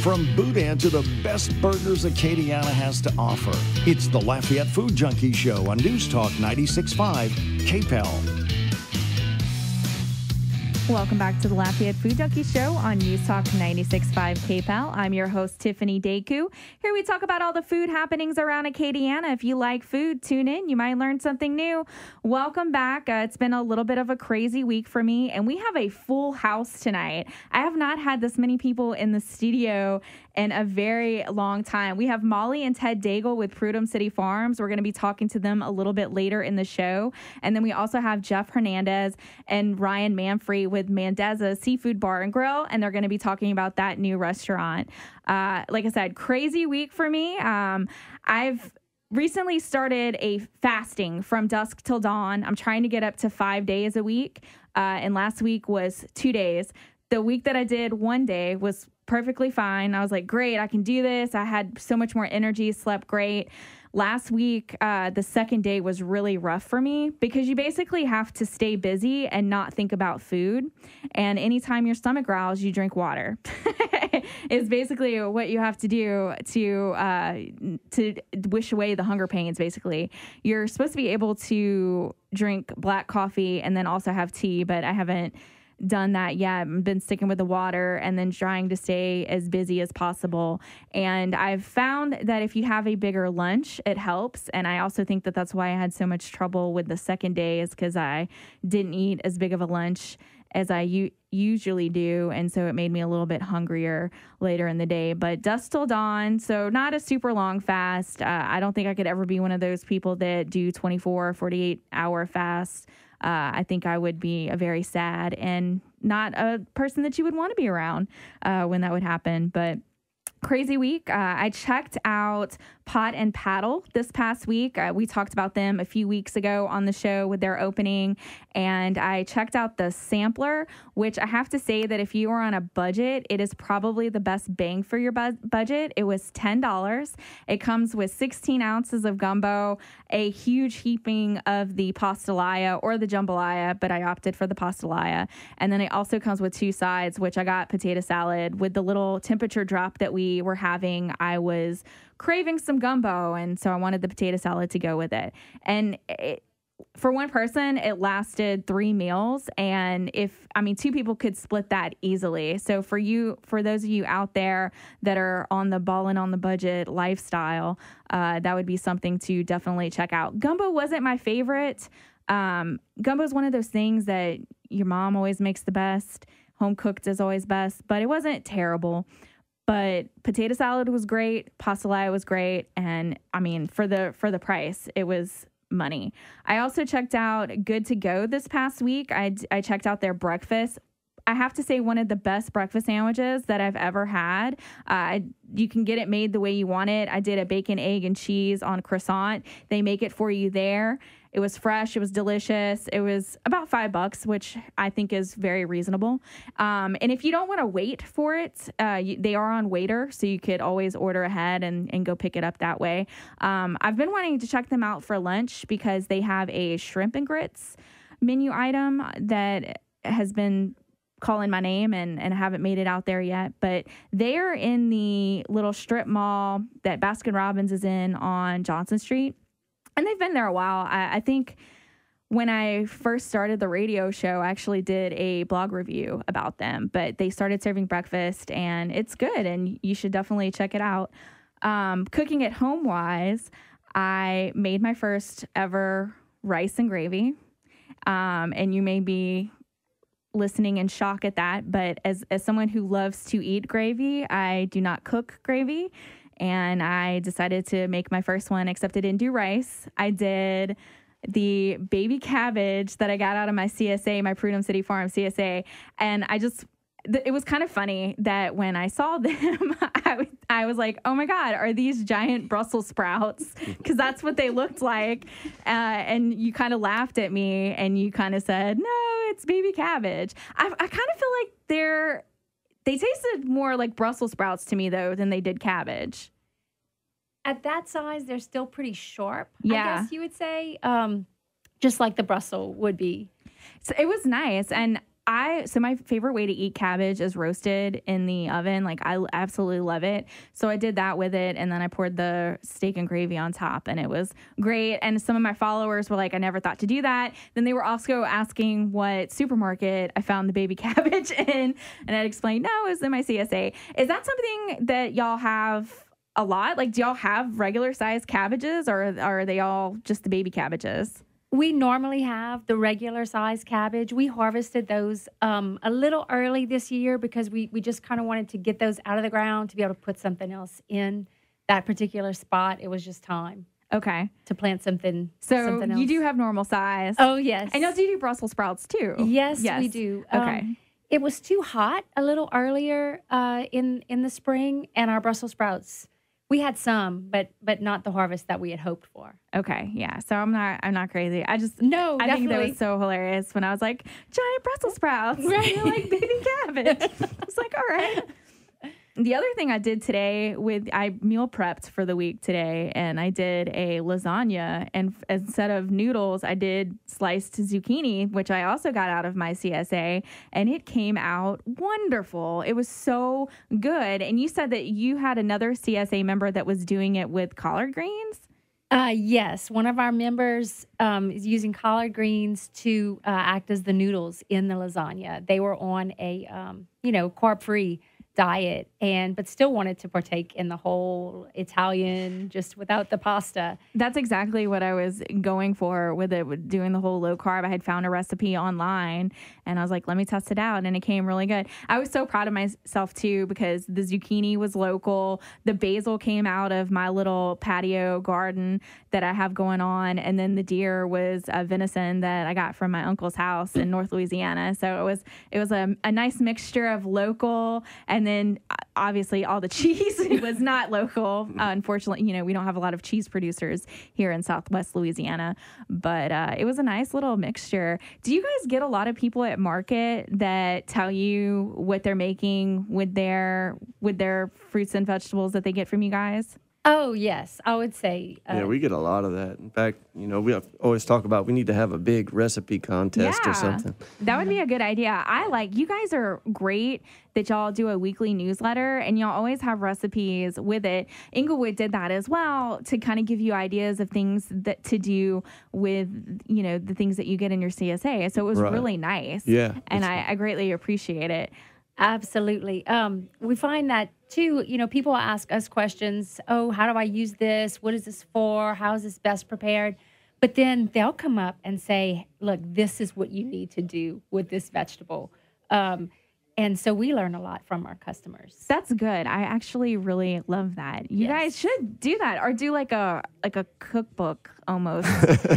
From boudin to the best burgers Acadiana has to offer, it's the Lafayette Food Junkie Show on News Talk 96.5 KPEL. Welcome back to the Lafayette Food Junkie Show on News Talk 96.5 KPEL. I'm your host, Tiffany Daigle. Here we talk about all the food happenings around Acadiana. If you like food, tune in. You might learn something new. Welcome back. It's been a little bit of a crazy week for me, and we have a full house tonight. I have not had this many people in the studio in a very long time. We have Molly and Ted Daigle with Prudhomme City Farms. We're going to be talking to them a little bit later in the show. And then we also have Jeff Hernandez and Ryan Manfrey with Mandeza Seafood Bar and Grill, and they're going to be talking about that new restaurant. Like I said, crazy week for me. I've recently started a fasting from dusk till dawn. I'm trying to get up to 5 days a week, and last week was 2 days. The week that I did 1 day was perfectly fine. I was like, great, I can do this. I had so much more energy, slept great. Last week, the second day was really rough for me because you basically have to stay busy and not think about food. And anytime your stomach growls, you drink water. It's basically what you have to do to wish away the hunger pains, basically. You're supposed to be able to drink black coffee and then also have tea, but I haven't done that yet. I've been sticking with the water and then trying to stay as busy as possible. And I've found that if you have a bigger lunch, it helps. And I also think that that's why I had so much trouble with the second day, is because I didn't eat as big of a lunch as I usually do. And so it made me a little bit hungrier later in the day. But dusk till dawn, so not a super long fast. I don't think I could ever be one of those people that do 24 or 48-hour fasts. I think I would be a very sad and not a person that you would want to be around when that would happen. But crazy week. I checked out Pot and Paddle this past week. We talked about them a few weeks ago on the show with their opening, and I checked out the sampler, which I have to say that if you are on a budget, it is probably the best bang for your budget. It was $10. It comes with 16 ounces of gumbo, a huge heaping of the pastelaya or the jambalaya, but I opted for the pastelaya. And then it also comes with two sides, which I got potato salad. With the little temperature drop that we were having, I was craving some gumbo, and so I wanted the potato salad to go with it. And for one person, it lasted 3 meals, and two people could split that easily. So for those of you out there that are on the ballin' on the budget lifestyle, that would be something to definitely check out. Gumbo wasn't my favorite. Gumbo is one of those things that your mom always makes the best. Home cooked is always best, but it wasn't terrible. But potato salad was great, pastelaya was great, and for the price, it was money. I also checked out Good to Go this past week. I checked out their breakfast. I have to say, one of the best breakfast sandwiches that I've ever had. You can get it made the way you want it. I did a bacon, egg, and cheese on croissant. They make it for you there. It was fresh. It was delicious. It was about $5, which I think is very reasonable. And if you don't want to wait for it, they are on Waiter, so you could always order ahead and go pick it up that way. I've been wanting to check them out for lunch because they have a shrimp and grits menu item that has been calling my name and haven't made it out there yet. But they're in the little strip mall that Baskin Robbins is in on Johnson Street. And they've been there a while. I think when I first started the radio show, I actually did a blog review about them. But they started serving breakfast, and it's good, and you should definitely check it out. Cooking at home-wise, I made my first ever rice and gravy. And you may be listening in shock at that, but as someone who loves to eat gravy, I do not cook gravy. And I decided to make my first one, except I didn't do rice. I did the baby cabbage that I got out of my CSA, my Prudhomme City Farms CSA. And it was kind of funny that when I saw them, I was like, oh my God, are these giant Brussels sprouts? Because that's what they looked like. And you kind of laughed at me and you kind of said, no, it's baby cabbage. I kind of feel like they tasted more like Brussels sprouts to me, though, than they did cabbage. At that size, they're still pretty sharp, yeah. I guess you would say, just like the Brussels would be. So it was nice. And So my favorite way to eat cabbage is roasted in the oven. Like, I absolutely love it. So I did that with it, and then I poured the steak and gravy on top, and it was great. And some of my followers were like, I never thought to do that. Then they were also asking what supermarket I found the baby cabbage in, and I'd explain, no, it was in my CSA. Is that something that y'all have a lot? Like, do y'all have regular sized cabbages, or are they all just the baby cabbages? We normally have the regular size cabbage. We harvested those a little early this year because we just kind of wanted to get those out of the ground to be able to put something else in that particular spot. It was just time. Okay. To plant something. So something else. You do have normal size. Oh, yes. I know. Do you do Brussels sprouts too? Yes, we do. Okay. It was too hot a little earlier in the spring, and our Brussels sprouts, we had some, but not the harvest that we had hoped for. Okay, yeah. So I'm not crazy. I think definitely. that was so hilarious when I was like, giant Brussels sprouts, right? You're like baby cabbage. I was like, all right. The other thing I did today I meal prepped for the week today, and I did a lasagna, and instead of noodles, I did sliced zucchini, which I also got out of my CSA, and it came out wonderful. It was so good. And you said that you had another CSA member that was doing it with collard greens? Yes. One of our members is using collard greens to act as the noodles in the lasagna. They were on a, carb-free diet, but still wanted to partake in the whole Italian, just without the pasta. That's exactly what I was going for with it, with doing the whole low carb. I had found a recipe online, and I was like, let me test it out, and it came really good. I was so proud of myself, too, because the zucchini was local. The basil came out of my little patio garden that I have going on, and then the deer was venison that I got from my uncle's house in North Louisiana. So it was a nice mixture of local, and then obviously all the cheese was not local. Unfortunately, we don't have a lot of cheese producers here in Southwest Louisiana, but it was a nice little mixture. Do you guys get a lot of people at market that tell you what they're making with their fruits and vegetables that they get from you guys? Oh, yes, I would say. Yeah, we get a lot of that. In fact, we always talk about we need to have a big recipe contest or something. That would be a good idea. You guys are great that y'all do a weekly newsletter, and y'all always have recipes with it. Inglewood did that as well to kind of give you ideas of things that to do with, the things that you get in your CSA. So it was really nice. Yeah. And I greatly appreciate it. Absolutely. We find that, too, people ask us questions. Oh, how do I use this? What is this for? How is this best prepared? But then they'll come up and say, look, this is what you need to do with this vegetable. And so we learn a lot from our customers. That's good. I actually really love that. You guys should do that, or do like a cookbook almost,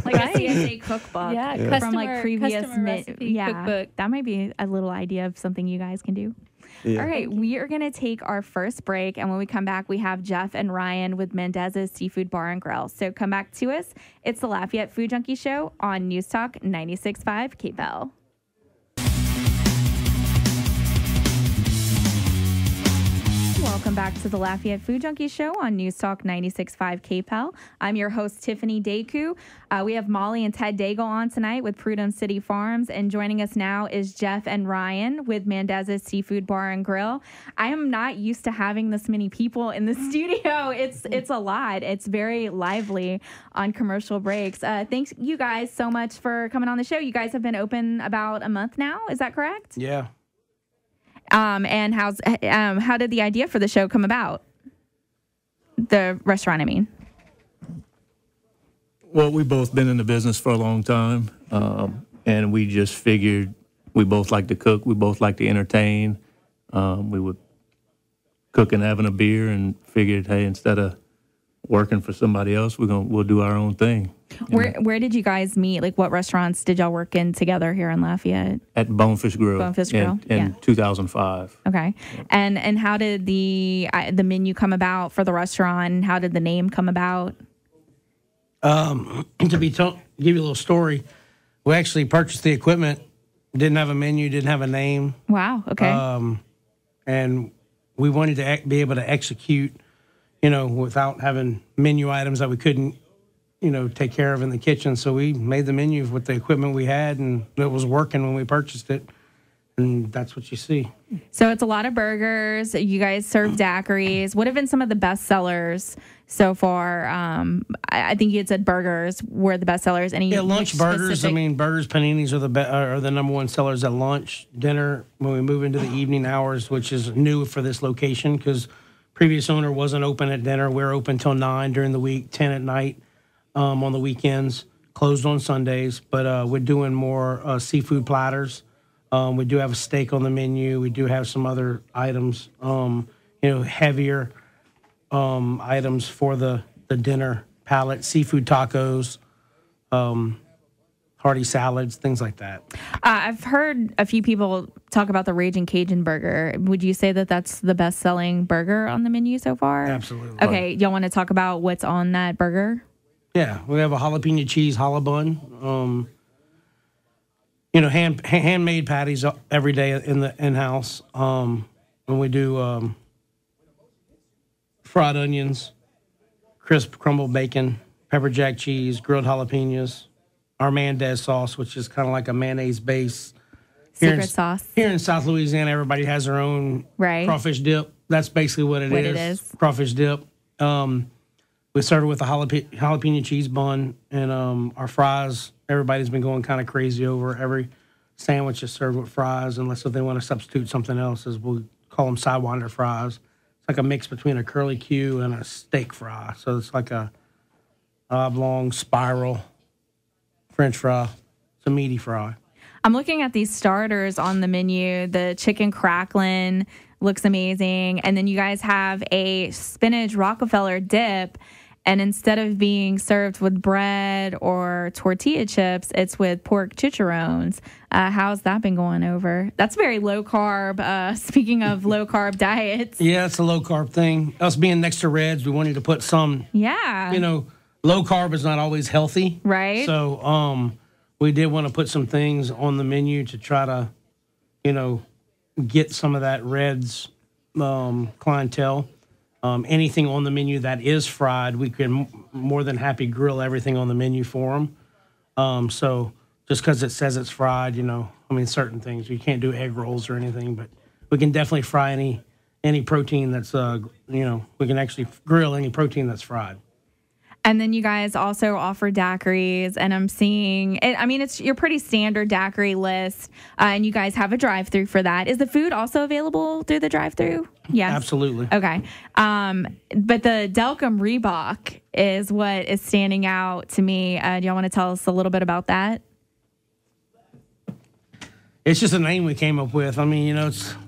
like a CSA cookbook. Yeah. From like previous cookbook. That might be a little idea of something you guys can do. Yeah. All right, we are going to take our first break, and when we come back, we have Jeff and Ryan with Mendez's Seafood Bar and Grill. So come back to us. It's the Lafayette Food Junkie Show on News Talk 96.5 KPEL. Welcome back to the Lafayette Food Junkie Show on News Talk 96.5 KPEL. I'm your host, Tiffany Daigle. We have Molly and Ted Daigle on tonight with Prudhomme City Farms, and joining us now is Jeff and Ryan with Mendez's Seafood Bar and Grill. I am not used to having this many people in the studio. It's a lot. It's very lively on commercial breaks. Thanks you guys so much for coming on the show. You guys have been open about a month now. Is that correct? Yeah. And how did the idea for the show come about? The restaurant, I mean. Well, we've both been in the business for a long time, and we just figured we both like to cook, we both like to entertain. We would cook and having a beer, and figured, hey, instead of working for somebody else, we'll do our own thing. Where did you guys meet? Like, what restaurants did y'all work in together here in Lafayette? At Bonefish Grill. Bonefish Grill in 2005. Okay. And how did the menu come about for the restaurant? How did the name come about? Give you a little story, we actually purchased the equipment, didn't have a menu, didn't have a name. Wow. Okay. And we wanted to be able to execute, without having menu items that we couldn't, take care of in the kitchen. So we made the menu with the equipment we had, and it was working when we purchased it. and that's what you see. So it's a lot of burgers. You guys serve daiquiris. What have been some of the best sellers so far? I think you had said burgers were the best sellers. Any Lunch burgers. I mean, burgers, paninis are the number one sellers at lunch. Dinner, when we move into the evening hours, which is new for this location because previous owner wasn't open at dinner. We're open till 9 during the week, 10 at night on the weekends, closed on Sundays. But we're doing more seafood platters. We do have a steak on the menu. We do have some other items, heavier items for the dinner palette, seafood tacos, hearty salads, things like that. I've heard a few people talk about the Raging Cajun burger. Would you say that that's the best-selling burger on the menu so far? Absolutely. Okay, y'all want to talk about what's on that burger? Yeah, we have a jalapeno cheese challah bun. Handmade patties every day in the in-house. And we do fried onions, crisp crumbled bacon, pepper jack cheese, grilled jalapenos, our Mendez sauce, which is kind of like a mayonnaise base. Secret sauce. Here in South Louisiana, everybody has their own crawfish dip. That's basically what it is. Crawfish dip. We serve it with a jalapeno cheese bun, and our fries, everybody's been going kind of crazy over. Every sandwich is served with fries, unless if they want to substitute something else, as we'll call them sidewinder fries. It's like a mix between a curly Q and a steak fry. So it's like a oblong spiral French fry. It's a meaty fry. I'm looking at these starters on the menu. The chicken cracklin looks amazing. And then you guys have a spinach Rockefeller dip. And instead of being served with bread or tortilla chips, it's with pork chicharrones. How's that been going over? That's very low carb. Speaking of low carb diets. Yeah, it's a low carb thing. Us being next to Reds, we wanted to put some. Yeah. Low carb is not always healthy. Right. So we did want to put some things on the menu to try to, get some of that Reds clientele. Anything on the menu that is fried, we can more than happy grill everything on the menu for them. So just because it says it's fried, certain things. You can't do egg rolls or anything, but we can definitely fry any protein that's, we can actually grill any protein that's fried. And then you guys also offer daiquiris, and I'm seeing it. I mean, it's your pretty standard daiquiri list, and you guys have a drive-through for that. Is the food also available through the drive-through? Yes, absolutely. Okay, but the Delcom Reebok is what is standing out to me. Do y'all want to tell us a little bit about that? It's just a name we came up with. I mean,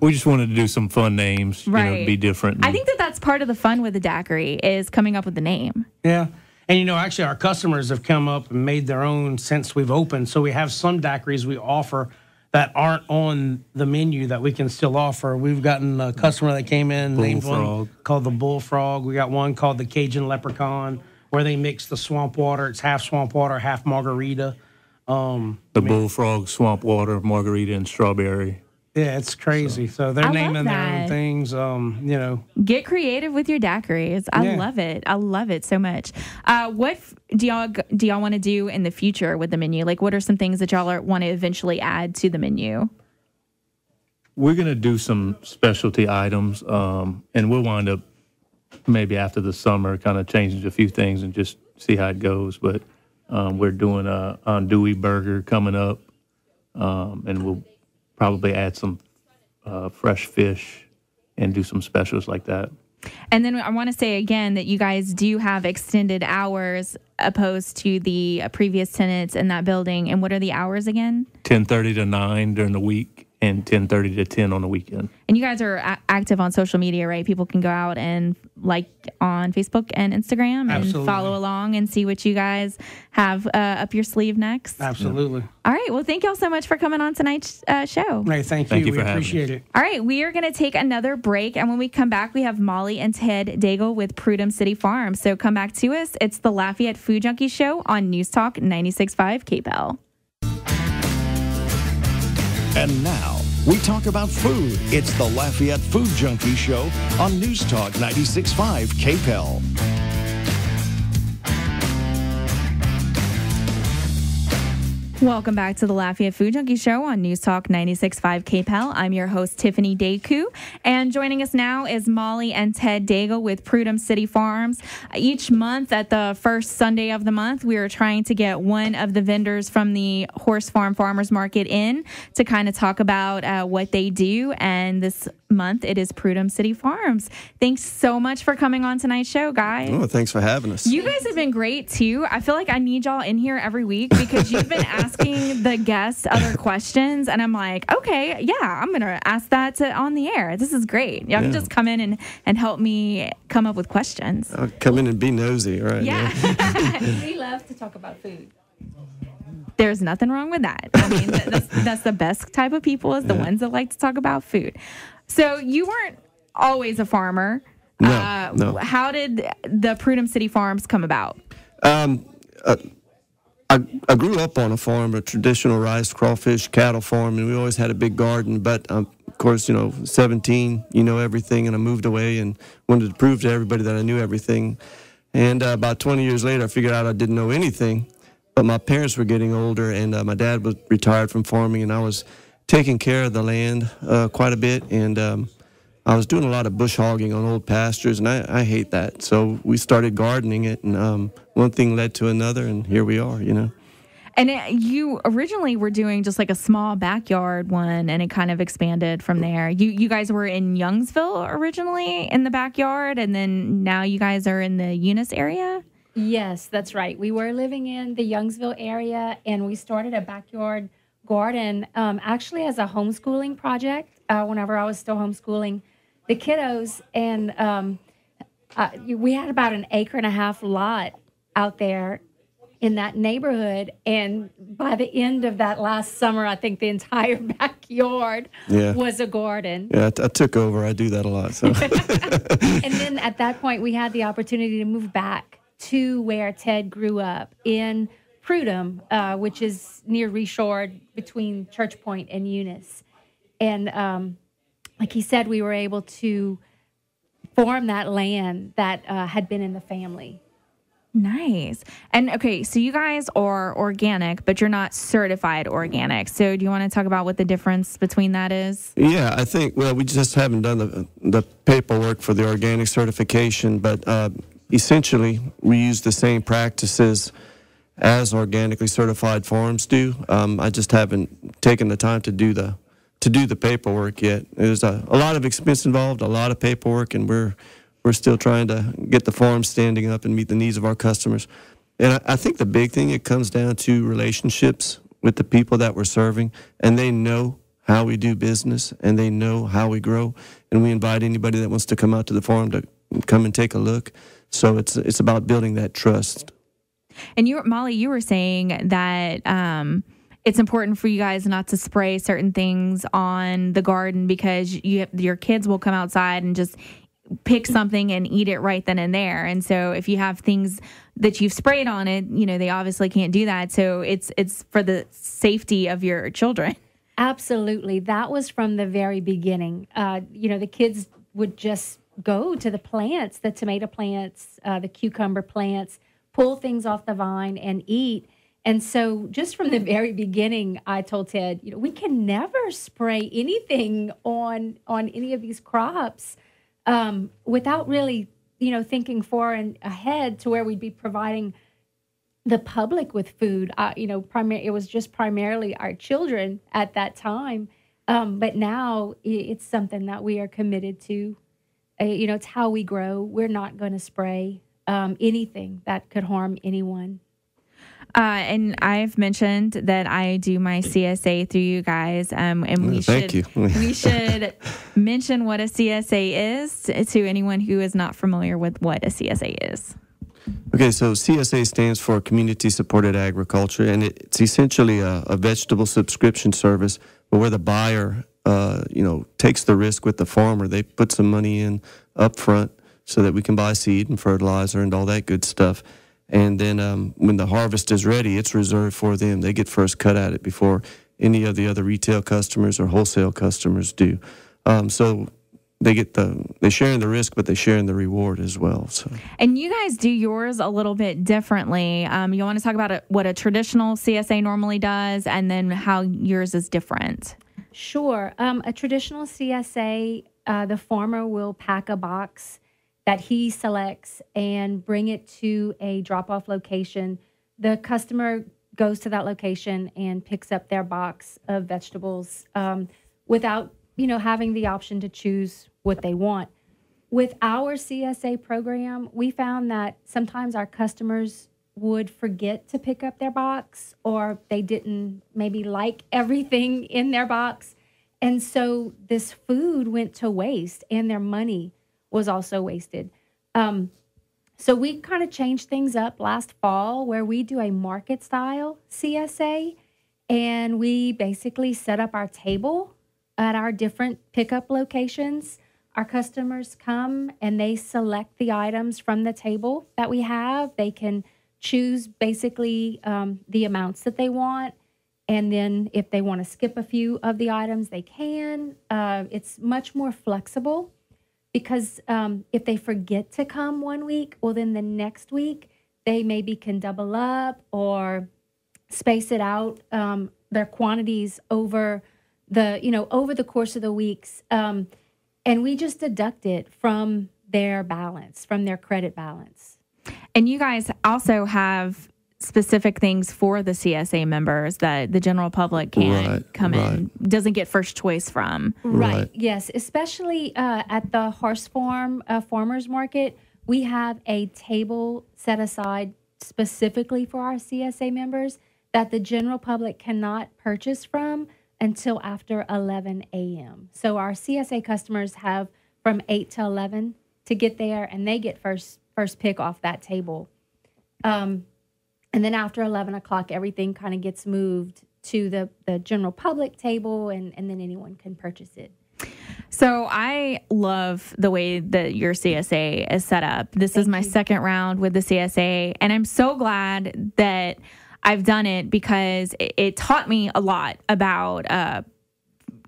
we just wanted to do some fun names, right. Be different. I think that's part of the fun with the daiquiri is coming up with the name. Yeah. And, actually our customers have come up and made their own since we've opened. So we have some daiquiris we offer that aren't on the menu that we can still offer. We've gotten a customer that came in, named one called the Bullfrog. We got one called the Cajun Leprechaun, where they mix the swamp water. It's half swamp water, half margarita. Bullfrog, swamp water, margarita, and strawberry. Yeah, it's crazy. So they're naming their own things. Get creative with your daiquiris. I love it. I love it so much. What do y'all want to do in the future with the menu? Like, what are some things that y'all want to eventually add to the menu? We're gonna do some specialty items, and we'll wind up maybe after the summer, kind of changing a few things and just see how it goes. But we're doing a andouille burger coming up, and we'll probably add some fresh fish and do some specials like that. And then I want to say again that you guys do have extended hours opposed to the previous tenants in that building. And what are the hours again? 10:30 to 9 during the week and 10:30 to 10 on the weekend. And you guys are active on social media, right? People can go out and like on Facebook and Instagram and follow along and see what you guys have up your sleeve next. Absolutely. All right. Well, thank y'all so much for coming on tonight's show. Hey, thank you. We appreciate it. All right. We are going to take another break. And when we come back, we have Molly and Ted Daigle with Prudhomme City Farms. So come back to us. It's the Lafayette Food Junkie Show on News Talk 96.5 KPEL. And now, we talk about food. It's the Lafayette Food Junkie Show on News Talk 96.5 KPEL. Welcome back to the Lafayette Food Junkie Show on News Talk 96.5 KPEL. I'm your host, Tiffany Daigle, and joining us now is Molly and Ted Daigle with Prudhomme City Farms. Each month at the first Sunday of the month, we are trying to get one of the vendors from the Horse Farm Farmers Market in to kind of talk about what they do, and this month it is Prudhomme City Farms. Thanks so much for coming on tonight's show, guys. Oh, thanks for having us. You guys have been great, too. I feel like I need y'all in here every week because you've been asking the guests other questions, and I'm like, okay, yeah, I'm going to ask that on the air. This is great. Y'all can just come in and help me come up with questions. I'll come in and be nosy, right? Yeah. We love to talk about food. There's nothing wrong with that. I mean, that's the best type of people is the ones that like to talk about food. So you weren't always a farmer. No. How did the Prudhomme City Farms come about? I grew up on a farm, a traditional rice, crawfish, cattle farm, and we always had a big garden. But, of course, 17, everything, and I moved away and wanted to prove to everybody that I knew everything. And about 20 years later, I figured out I didn't know anything. But my parents were getting older, and my dad was retired from farming, and I was taking care of the land quite a bit. And I was doing a lot of bush hogging on old pastures, and I hate that. So we started gardening it, and one thing led to another, and here we are, And you originally were doing just like a small backyard one, and it kind of expanded from there. You guys were in Youngsville originally in the backyard, and then now you guys are in the Eunice area? Yes, that's right. We were living in the Youngsville area, and we started a backyard garden actually as a homeschooling project whenever I was still homeschooling the kiddos. And we had about an 1.5 acre lot out there in that neighborhood. And by the end of that last summer, I think the entire backyard was a garden. Yeah, I took over. I do that a lot. So. And then at that point, we had the opportunity to move back to where Ted grew up in Prudhomme, which is near Reshore between Church Point and Eunice. And like he said, we were able to farm that land that had been in the family. Nice. And okay, so you guys are organic, but you're not certified organic. So do you want to talk about what the difference between that is? Yeah, I think, we just haven't done the paperwork for the organic certification, but essentially we use the same practices as organically certified farms do. I just haven't taken the time to do the paperwork yet. There's a lot of expense involved, a lot of paperwork, and we're still trying to get the farm standing up and meet the needs of our customers. And I think the big thing, it comes down to relationships with the people that we're serving, and they know how we do business, and they know how we grow, and we invite anybody that wants to come out to the farm to come and take a look. So it's about building that trust. And Molly, you were saying that it's important for you guys not to spray certain things on the garden because your kids will come outside and just pick something and eat it right then and there. And so if you have things that you've sprayed on it, they obviously can't do that. So it's for the safety of your children. Absolutely. That was from the very beginning. The kids would just go to the plants, the tomato plants, the cucumber plants, pull things off the vine and eat. And so just from the very beginning, I told Ted, we can never spray anything on any of these crops without really, thinking far and ahead to where we'd be providing the public with food. It was just primarily our children at that time. But now it's something that we are committed to. It's how we grow. We're not going to spray anything that could harm anyone. And I've mentioned that I do my CSA through you guys, and we should mention what a CSA is to anyone who is not familiar with what a CSA is. Okay, so CSA stands for Community Supported Agriculture, and it's essentially a vegetable subscription service where the buyer, takes the risk with the farmer. They put some money in up front so that we can buy seed and fertilizer and all that good stuff. And then when the harvest is ready, it's reserved for them. They get first cut at it before any of the other retail customers or wholesale customers do. So they share in the risk, but they share in the reward as well. So. And you guys do yours a little bit differently. You want to talk about what a traditional CSA normally does, and then how yours is different. Sure. A traditional CSA, the farmer will pack a box that he selects and bring it to a drop-off location. The customer goes to that location and picks up their box of vegetables without, having the option to choose what they want. With our CSA program, we found that sometimes our customers would forget to pick up their box, or they didn't maybe like everything in their box. And so this food went to waste, and their money was also wasted. So we kind of changed things up last fall, where we do a market style CSA, and we basically set up our table at our different pickup locations. Our customers come and they select the items from the table that we have. They can choose basically the amounts that they want. And then if they want to skip a few of the items, they can. It's much more flexible, because if they forget to come one week, well, then the next week they maybe can double up or space it out, their quantities over the course of the weeks. And we just deduct it from their balance, from their credit balance. And you guys also have specific things for the CSA members that the general public can't come in, doesn't get first choice from. Right. Yes. Especially at the horse farm farmers market, we have a table set aside specifically for our CSA members that the general public cannot purchase from until after 11 a.m. So our CSA customers have from 8 to 11 to get there, and they get first pick off that table. And then after 11 o'clock, everything kind of gets moved to the general public table, and then anyone can purchase it. So I love the way that your CSA is set up. This is my second round with the CSA, and I'm so glad that I've done it, because it taught me a lot about,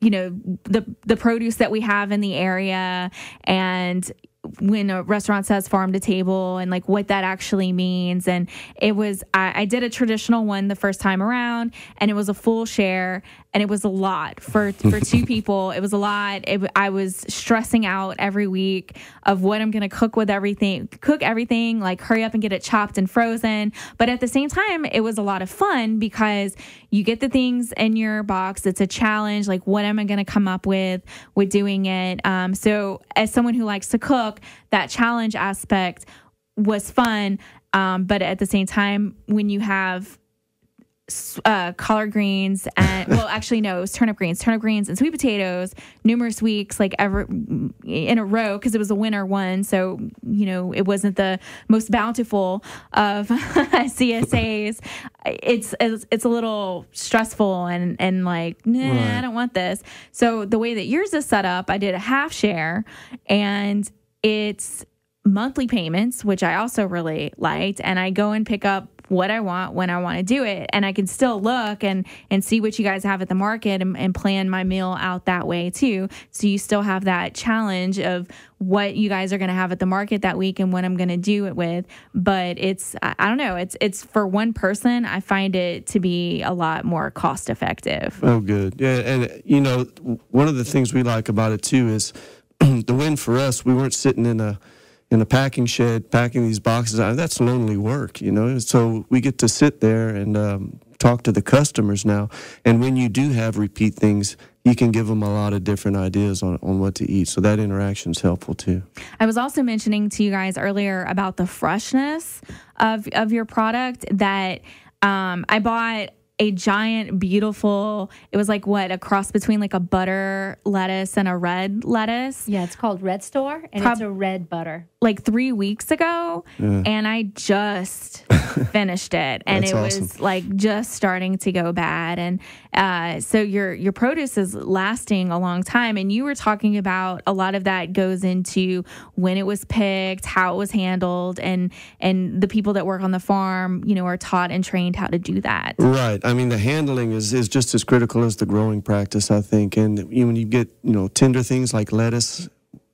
the produce that we have in the area, and when a restaurant says farm to table, and like what that actually means. And it was, I did a traditional one the first time around, and it was a full share, and it was a lot for two people. It was a lot. I was stressing out every week of what I'm going to cook everything, like hurry up and get it chopped and frozen. But at the same time, it was a lot of fun, because you get the things in your box. It's a challenge. Like, what am I going to come up with doing it? So as someone who likes to cook, that challenge aspect was fun. But at the same time, when you have collard greens and, well, actually, no, it was turnip greens and sweet potatoes, numerous weeks, like ever in a row, because it was a winter one. So, it wasn't the most bountiful of CSAs. It's a little stressful and like, I don't want this. So the way that yours is set up, I did a half share, and it's monthly payments, which I also really liked. And I go and pick up what I want when I want to do it. And I can still look and see what you guys have at the market and plan my meal out that way too. So you still have that challenge of what you guys are going to have at the market that week and what I'm going to do it with. But I don't know, it's for one person, I find it to be a lot more cost effective. Oh, good. Yeah. And, one of the things we like about it too is the win for us, we weren't sitting in a packing shed packing these boxes. That's lonely work, So we get to sit there and talk to the customers now. And when you do have repeat things, you can give them a lot of different ideas on what to eat. So that interaction is helpful too. I was also mentioning to you guys earlier about the freshness of your product, that I bought a giant, beautiful, it was like a cross between like a butter lettuce and a red lettuce. Yeah, it's called Red Store, and it's a red butter. Like 3 weeks ago, and I just finished it, and it was like just starting to go bad. And so your produce is lasting a long time, and you were talking about a lot of that goes into when it was picked, how it was handled, and the people that work on the farm, are taught and trained how to do that. Right. I mean, the handling is just as critical as the growing practice, I think. And when you get, tender things like lettuce,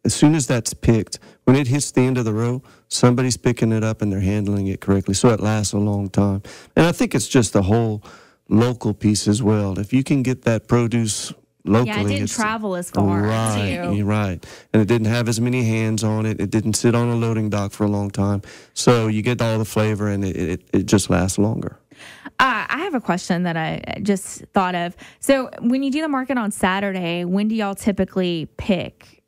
as soon as that's picked, when it hits the end of the row, somebody's picking it up and they're handling it correctly, so it lasts a long time. And I think it's just the whole local piece as well. If you can get that produce locally, Yeah, it didn't travel as far. Right, too. right. And it didn't have as many hands on it. It didn't sit on a loading dock for a long time. So you get all the flavor, and it just lasts longer. I have a question that I just thought of. So when you do the market on Saturday, when do y'all typically pick?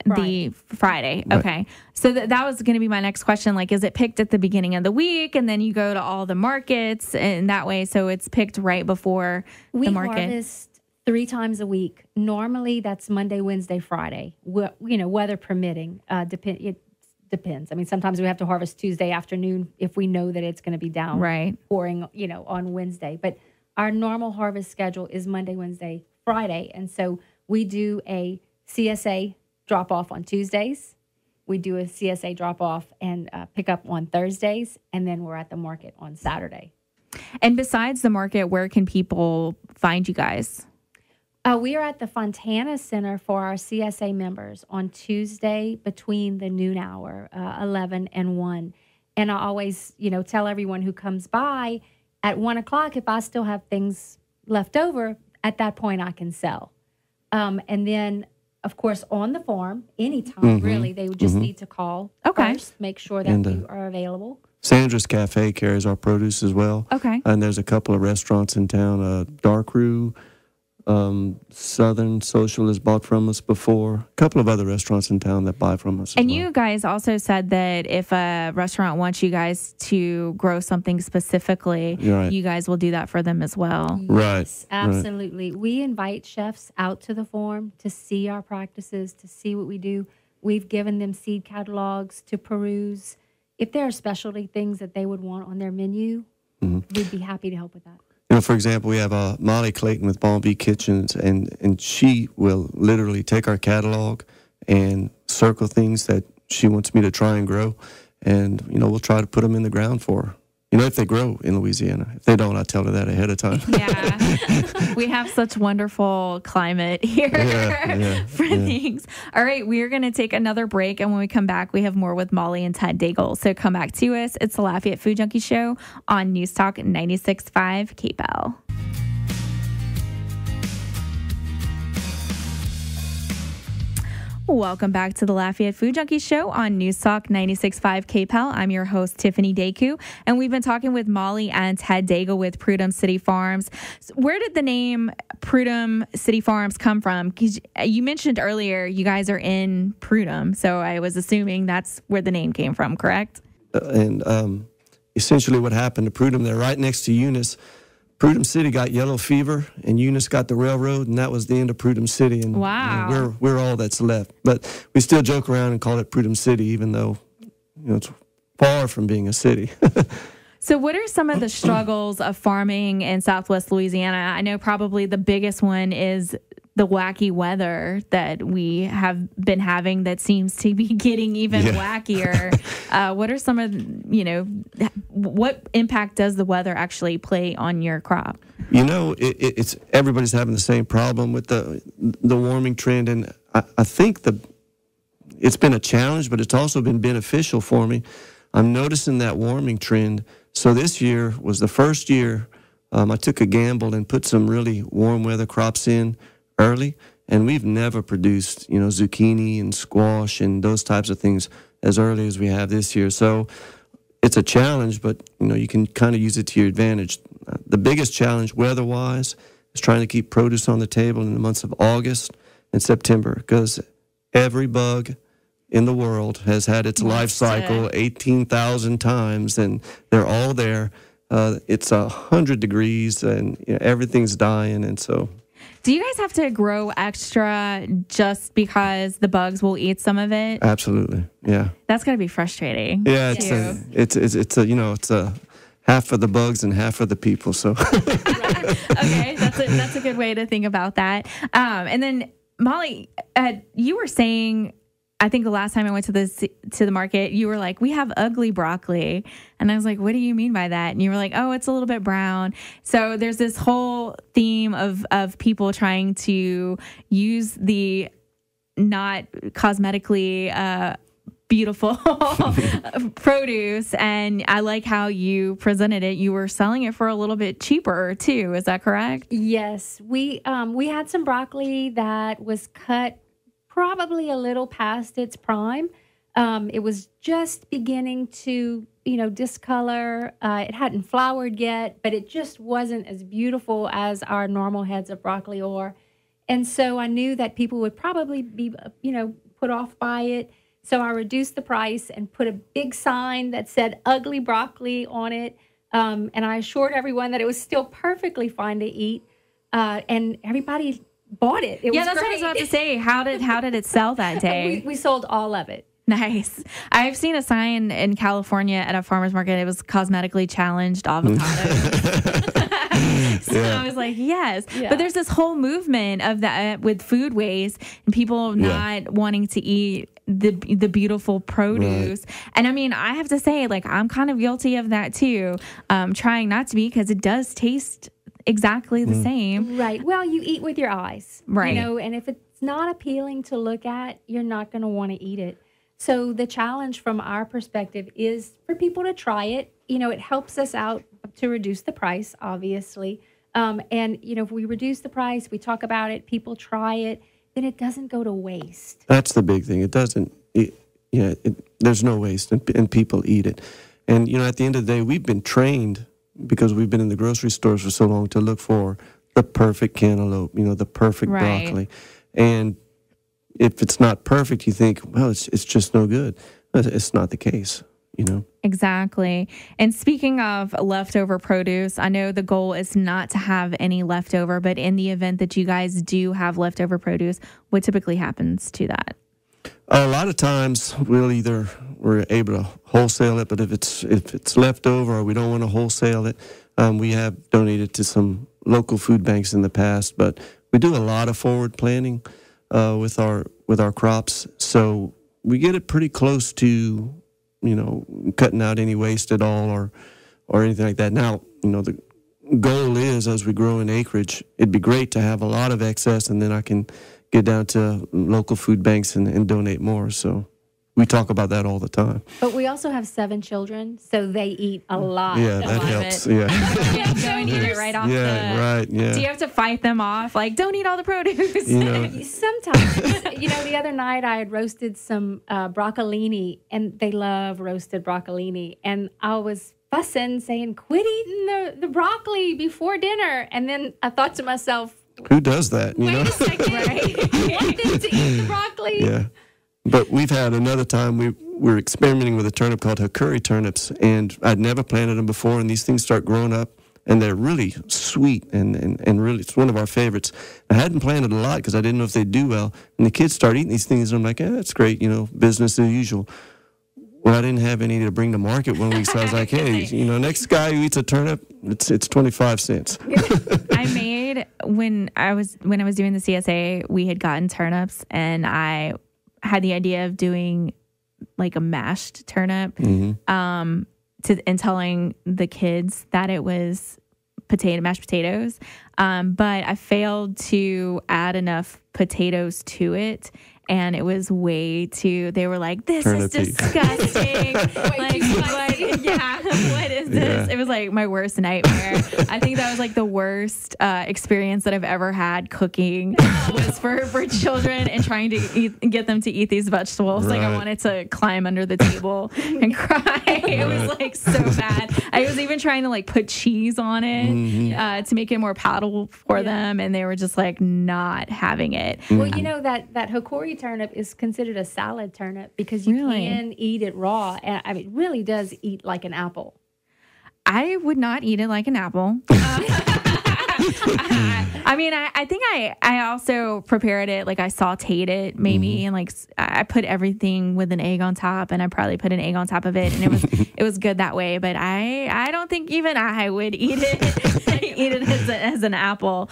The Friday. Right. Okay. So that was going to be my next question. Like, is it picked at the beginning of the week and then you go to all the markets and that way? So it's picked right before the market. We harvest 3 times a week. Normally that's Monday, Wednesday, Friday. Weather permitting. It depends. I mean, sometimes we have to harvest Tuesday afternoon if we know that it's going to be down, pouring, on Wednesday. But our normal harvest schedule is Monday, Wednesday, Friday. And so we do a CSA drop off on Tuesdays. We do a CSA drop off and pick up on Thursdays, and then we're at the market on Saturday. And besides the market, where can people find you guys? We are at the Fontana Center for our CSA members on Tuesday between the noon hour, 11 and 1. And I always, tell everyone who comes by at 1 o'clock, if I still have things left over, at that point I can sell. And then, of course, on the farm, anytime, really, they would just need to call first, make sure that you are available. Sandra's Cafe carries our produce as well. Okay. And there's a couple of restaurants in town. Dark Roux, Southern Social has bought from us before. A couple of other restaurants in town that buy from us. And you guys also said that if a restaurant wants you guys to grow something specifically, you guys will do that for them as well. Yes, absolutely. We invite chefs out to the farm to see our practices, to see what we do. We've given them seed catalogs to peruse. If there are specialty things that they would want on their menu, we'd be happy to help with that. For example, we have Molly Clayton with Palm Beach Kitchens, and she will literally take our catalog and circle things that she wants me to try and grow, and, we'll try to put them in the ground for her. If they grow in Louisiana. If they don't, I tell her that ahead of time. Yeah. We have such wonderful climate here for things. All right, we are going to take another break, and when we come back, we have more with Molly and Ted Daigle. So come back to us. It's the Lafayette Food Junkie Show on News Talk 96.5 KPEL. Welcome back to the Lafayette Food Junkie Show on News Talk 96.5 KPEL. I'm your host, Tiffany Daigle, and we've been talking with Molly and Ted Daigle with Prudhomme City Farms. So where did the name Prudhomme City Farms come from? Because you mentioned earlier you guys are in Prudhomme, so I was assuming that's where the name came from, correct? Essentially what happened to Prudhomme, they're right next to Eunice. Prudhomme City got yellow fever, and Eunice got the railroad, and that was the end of Prudhomme City. And wow. We're all that's left. But we still joke around and call it Prudhomme City, even though it's far from being a city. So what are some of the struggles of farming in Southwest Louisiana? I know probably the biggest one is the wacky weather that we have been having that seems to be getting even wackier. What are some of, what impact does the weather actually play on your crop? It's everybody's having the same problem with the warming trend, and I think it's been a challenge, but it's also been beneficial for me. I'm noticing that warming trend. So this year was the first year I took a gamble and put some really warm weather crops in early, and we've never produced, zucchini and squash and those types of things as early as we have this year. So it's a challenge, but, you can kind of use it to your advantage. The biggest challenge weather-wise is trying to keep produce on the table in the months of August and September, because every bug in the world has had its life cycle 18,000 times, and they're all there. It's 100 degrees, and everything's dying, and so... Do you guys have to grow extra just because the bugs will eat some of it? Absolutely, yeah. That's got to be frustrating. Yeah, it's a half of the bugs and half of the people. So okay, that's a good way to think about that. And then Molly, you were saying, I think the last time I went to the market, you were like, we have ugly broccoli. And I was like, what do you mean by that? And you were like, oh, it's a little bit brown. So there's this whole theme of people trying to use the not cosmetically beautiful produce. And I like how you presented it. You were selling it for a little bit cheaper too. Is that correct? Yes, we had some broccoli that was cut probably a little past its prime. It was just beginning to, discolor. It hadn't flowered yet, but it just wasn't as beautiful as our normal heads of broccoli are. And so I knew that people would probably be, put off by it. So I reduced the price and put a big sign that said ugly broccoli on it. And I assured everyone that it was still perfectly fine to eat. And everybody bought it. It was that's great. what I was about to say. How did it sell that day? We sold all of it. Nice. I've seen a sign in California at a farmer's market. It was cosmetically challenged avocados. So I was like, yes. Yeah. But there's this whole movement of that with food waste and people not wanting to eat the beautiful produce. Right. And I mean, I have to say, like, I'm kind of guilty of that too. Trying not to be, because it does taste exactly the same. Right. Well, you eat with your eyes. Right. And if it's not appealing to look at, you're not going to want to eat it. So the challenge from our perspective is for people to try it. It helps us out to reduce the price, obviously. And, if we reduce the price, we talk about it, people try it, then it doesn't go to waste. That's the big thing. It doesn't, there's no waste, and people eat it. And, at the end of the day, we've been trained, because we've been in the grocery stores for so long, to look for the perfect cantaloupe, the perfect broccoli. And if it's not perfect, you think, well, it's just no good. But it's not the case, Exactly. And speaking of leftover produce, I know the goal is not to have any leftover, but in the event that you guys do have leftover produce, what typically happens to that? A lot of times we're able to wholesale it, but if it's left over or we don't want to wholesale it, we have donated to some local food banks in the past. But we do a lot of forward planning with our crops, so we get it pretty close to cutting out any waste at all or anything like that. Now, the goal is, as we grow in acreage, it'd be great to have a lot of excess, and then I can get down to local food banks and donate more. So we talk about that all the time. But we also have 7 children, so they eat a lot. Yeah, that helps. Yeah. Go and eat it right off right. Yeah. Do you have to fight them off? Like, don't eat all the produce. Sometimes. The other night I had roasted some broccolini, and they love roasted broccolini. And I was fussing, saying, quit eating the broccoli before dinner. And then I thought to myself, who does that? Wait a second, right? I want them to eat the broccoli. Yeah. But we've had another time we were experimenting with a turnip called hickory turnips, and I'd never planted them before, and these things start growing up, and they're really sweet, and really, it's one of our favorites. I hadn't planted a lot because I didn't know if they'd do well, and the kids start eating these things, and I'm like, that's great, business as usual. Well, I didn't have any to bring to market one week, so I was like, hey, next guy who eats a turnip, it's 25 cents. I made, when I was doing the CSA, we had gotten turnips, and I had the idea of doing like a mashed turnip, and telling the kids that it was mashed potatoes. But I failed to add enough potatoes to it. And it was way too, they were like, this is disgusting. What is this? Yeah. It was like my worst nightmare. I think that was like the worst experience that I've ever had cooking was for children and trying to get them to eat these vegetables. Right. Like I wanted to climb under the table and cry. It was like so bad. I was even trying to like put cheese on it to make it more palatable for them. And they were just like not having it. Well, that hickory turnip is considered a salad turnip because you can eat it raw. And I mean, it really does eat like an apple. I would not eat it like an apple. I mean, I think I also prepared it, like I sauteed it maybe, and like I put everything with an egg on top, and I probably put an egg on top of it, and it was good that way. But I don't think even I would eat it as an apple.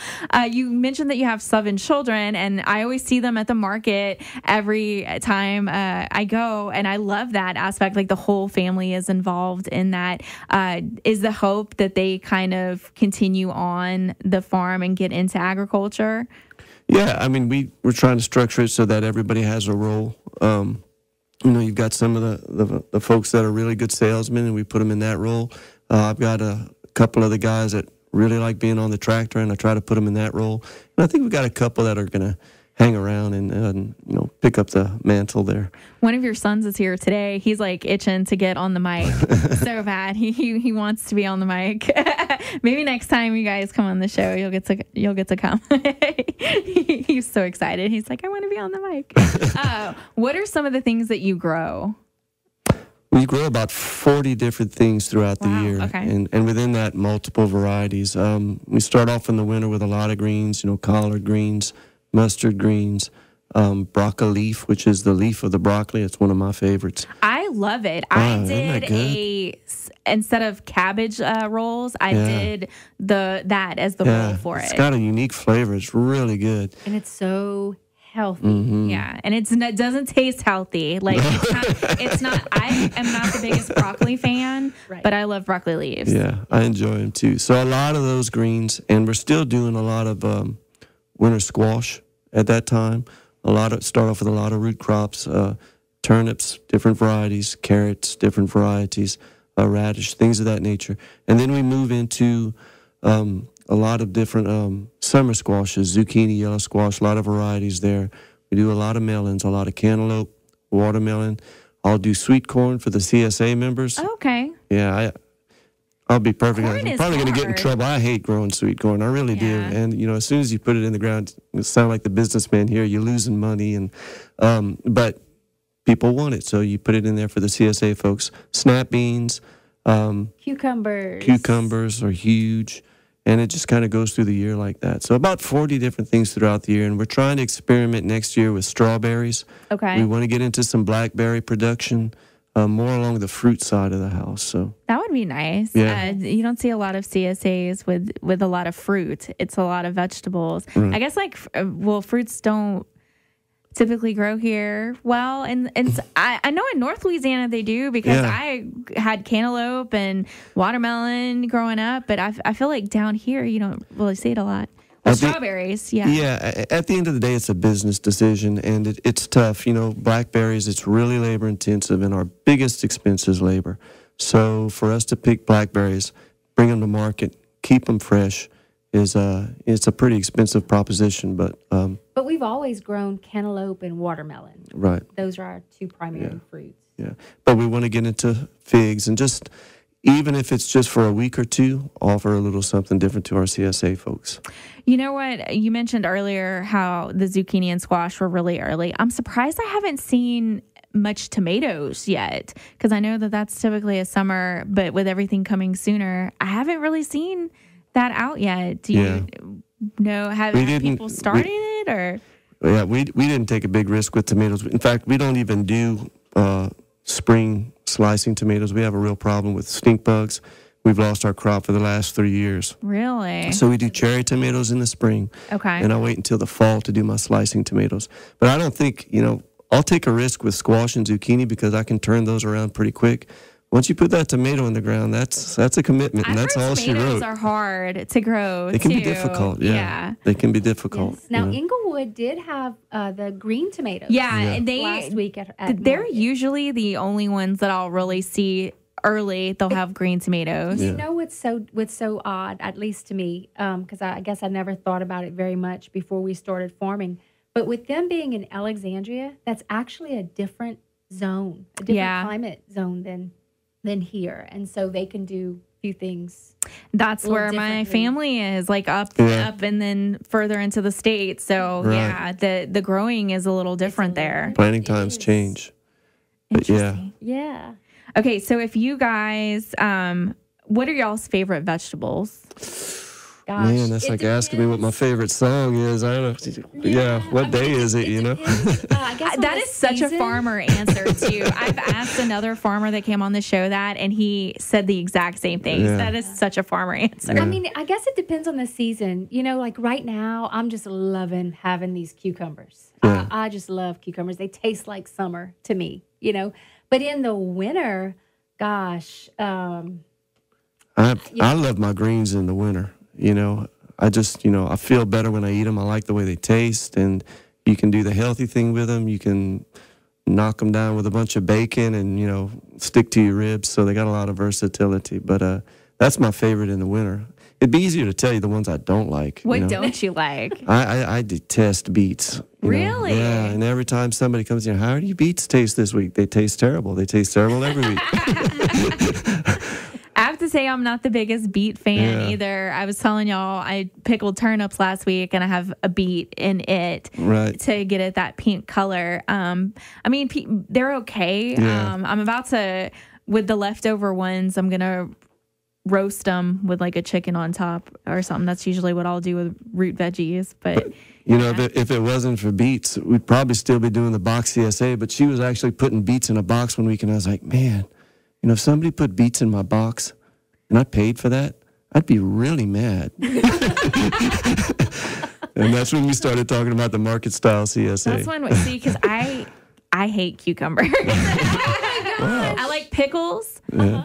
You mentioned that you have 7 children, and I always see them at the market every time I go, and I love that aspect. Like the whole family is involved in that. Is the hope that they kind of continue on the farm and get into agriculture? Yeah, I mean, we're trying to structure it so that everybody has a role. You've got some of the folks that are really good salesmen, and we put them in that role. I've got a couple of the guys that really like being on the tractor, and I try to put them in that role. And I think we've got a couple that are going to hang around and pick up the mantle there. One of your sons is here today. He's like itching to get on the mic so bad. He wants to be on the mic. Maybe next time you guys come on the show, you'll get to come. He's so excited. He's like, I want to be on the mic. What are some of the things that you grow? We grow about 40 different things throughout the year, okay. and within that, multiple varieties. We start off in the winter with a lot of greens, collard greens, mustard greens, broccoli leaf, which is the leaf of the broccoli. It's one of my favorites. I love it. I did instead of cabbage rolls, I did that as the roll for it. It's got a unique flavor. It's really good. And it's so healthy. Mm-hmm. Yeah, and it doesn't taste healthy. Like it's not. I am not the biggest broccoli fan, but I love broccoli leaves. Yeah, I enjoy them too. So a lot of those greens, and we're still doing a lot of winter squash at that time. Start off with a lot of root crops, turnips, different varieties, carrots, different varieties, radish, things of that nature. And then we move into a lot of different summer squashes, zucchini, yellow squash, a lot of varieties there. We do a lot of melons, a lot of cantaloupe, watermelon. I'll do sweet corn for the CSA members. Okay. Yeah, I'll be perfect. Corn I'm probably going to get in trouble. I hate growing sweet corn. I really do. And, as soon as you put it in the ground, you sound like the businessman here. You're losing money. But people want it, so you put it in there for the CSA folks. Snap beans. Cucumbers. Cucumbers are huge. And it just kind of goes through the year like that. So about 40 different things throughout the year. And we're trying to experiment next year with strawberries. Okay. We want to get into some blackberry production. More along the fruit side of the house. So that would be nice. Yeah. You don't see a lot of CSAs with a lot of fruit. It's a lot of vegetables. Right. I guess fruits don't typically grow here. Well, and I know in North Louisiana they do because I had cantaloupe and watermelon growing up, but I feel like down here you don't really see it a lot. Strawberries, Yeah, at the end of the day, it's a business decision, and it's tough. Blackberries, it's really labor intensive, and our biggest expense is labor. So for us to pick blackberries, bring them to market, keep them fresh, it's a pretty expensive proposition. But we've always grown cantaloupe and watermelon. Right. Those are our two primary fruits. Yeah, but we want to get into figs and just. Even if it's just for a week or two, offer a little something different to our CSA folks. You know what? You mentioned earlier how the zucchini and squash were really early. I'm surprised I haven't seen much tomatoes yet because I know that that's typically a summer, but with everything coming sooner, I haven't really seen that out yet. Do you know, have people started it or? Yeah, we didn't take a big risk with tomatoes. In fact, we don't even do spring slicing tomatoes. We have a real problem with stink bugs. We've lost our crop for the last 3 years. Really? So we do cherry tomatoes in the spring. Okay. And I wait until the fall to do my slicing tomatoes. But I don't think, I'll take a risk with squash and zucchini because I can turn those around pretty quick. Once you put that tomato in the ground, that's a commitment, and that's all she wrote. Tomatoes are hard to grow. They can be difficult. Yeah, they can be difficult. Yes. Now, Inglewood did have the green tomatoes. And they last week at they're market. Usually the only ones that I'll really see early. They'll have green tomatoes. You know what's so odd, at least to me, because I guess I never thought about it very much before we started farming. But with them being in Alexandria, that's actually a different zone, a different climate zone than here, and so they can do a few things. That's where my family is, like up and then further into the state. So the growing is a little different there. Planting times change. But yeah. Okay, so if you guys, what are y'all's favorite vegetables? Gosh, man, that's like asking me what my favorite song is. I don't know. What day is it, That is such a farmer answer, too. I've asked another farmer that came on the show that, and he said the exact same thing. Yeah. That is such a farmer answer. I mean, I guess it depends on the season. Like right now, I'm just loving having these cucumbers. Yeah. I just love cucumbers. They taste like summer to me, But in the winter, gosh. I love my greens in the winter. I just, I feel better when I eat them. I like the way they taste, and you can do the healthy thing with them. You can knock them down with a bunch of bacon and, stick to your ribs. So they got a lot of versatility. But that's my favorite in the winter. It'd be easier to tell you the ones I don't like. What don't you like? I detest beets. Really? Yeah, and every time somebody comes in, how do your beets taste this week? They taste terrible. They taste terrible every week. I have to say I'm not the biggest beet fan either. I was telling y'all I pickled turnips last week and I have a beet in it to get it that pink color. They're okay. Yeah. I'm about to, with the leftover ones, I'm going to roast them with like a chicken on top or something. That's usually what I'll do with root veggies. But if it wasn't for beets, we'd probably still be doing the box CSA. But she was actually putting beets in a box one week, and I was like, man, if somebody put beets in my box and I paid for that, I'd be really mad. And that's when we started talking about the market style CSA. That's when because I hate cucumbers. Wow. I like pickles. Yeah.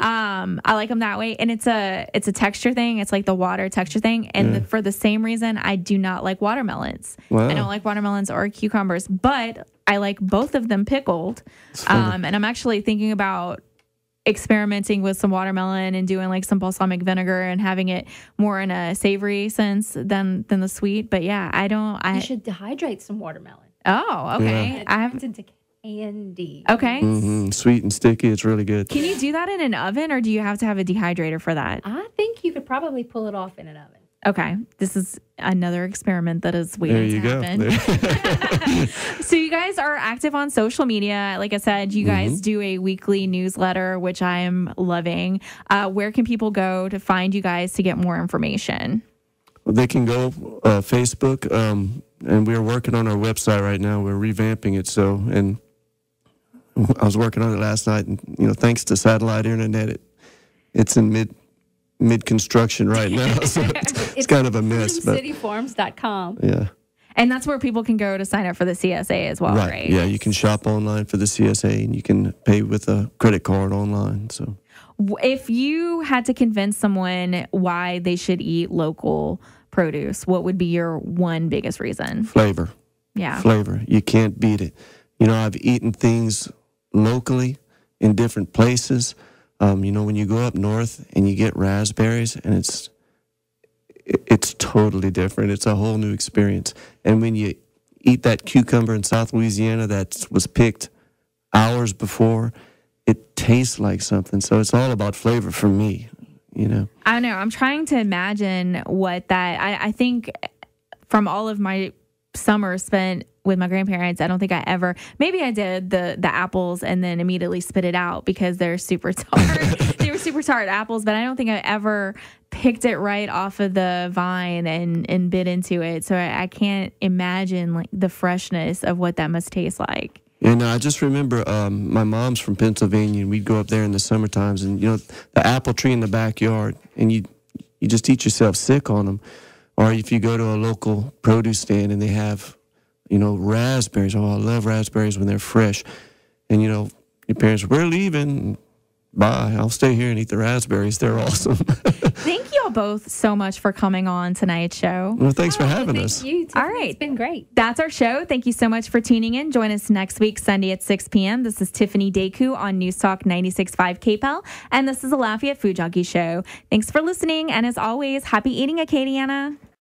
I like them that way, and it's a texture thing. It's like the water texture thing, and for the same reason, I do not like watermelons. Wow. I don't like watermelons or cucumbers, but I like both of them pickled. And I'm actually thinking about experimenting with some watermelon and doing like some balsamic vinegar and having it more in a savory sense than the sweet. But yeah, You should dehydrate some watermelon. Oh, okay. And it turns into candy. Okay. Mm-hmm. Sweet and sticky. It's really good. Can you do that in an oven, or do you have to have a dehydrator for that? I think you could probably pull it off in an oven. Okay. This is another experiment that is waiting to happen. So you guys are active on social media. Like I said, you guys do a weekly newsletter, which I am loving. Where can people go to find you guys to get more information? Well, they can go Facebook, and we're working on our website right now. We're revamping it. And I was working on it last night, and thanks to satellite internet, it's in mid construction right now, so it's kind of a mess. PrudhommeCityFarms.com. Yeah, and that's where people can go to sign up for the CSA as well, right? Yeah, you can shop online for the CSA, and you can pay with a credit card online. So, if you had to convince someone why they should eat local produce, what would be your one biggest reason? Flavor. Yeah, flavor. You can't beat it. I've eaten things locally in different places. When you go up north and you get raspberries, and it's totally different. It's a whole new experience. And when you eat that cucumber in South Louisiana that was picked hours before, it tastes like something. So it's all about flavor for me, I don't know. I'm trying to imagine what that, I think from all of my summers spent with my grandparents, I don't think I ever, maybe I did the apples and then immediately spit it out because they're super tart. They were super tart apples, but I don't think I ever picked it right off of the vine and bit into it. So I can't imagine like the freshness of what that must taste like. And I just remember my mom's from Pennsylvania, and we'd go up there in the summer times, and the apple tree in the backyard, and you just eat yourself sick on them. Or if you go to a local produce stand and they have raspberries. Oh, I love raspberries when they're fresh. And, your parents, we're leaving. Bye. I'll stay here and eat the raspberries. They're awesome. Thank you all both so much for coming on tonight's show. Well, thanks for having us. Thank you, Tiffany. All right. It's been great. That's our show. Thank you so much for tuning in. Join us next week, Sunday at 6 p.m. This is Tiffany Daigle on News Talk 96.5 KPEL. And this is the Lafayette Food Junkie Show. Thanks for listening. And as always, happy eating, Acadiana.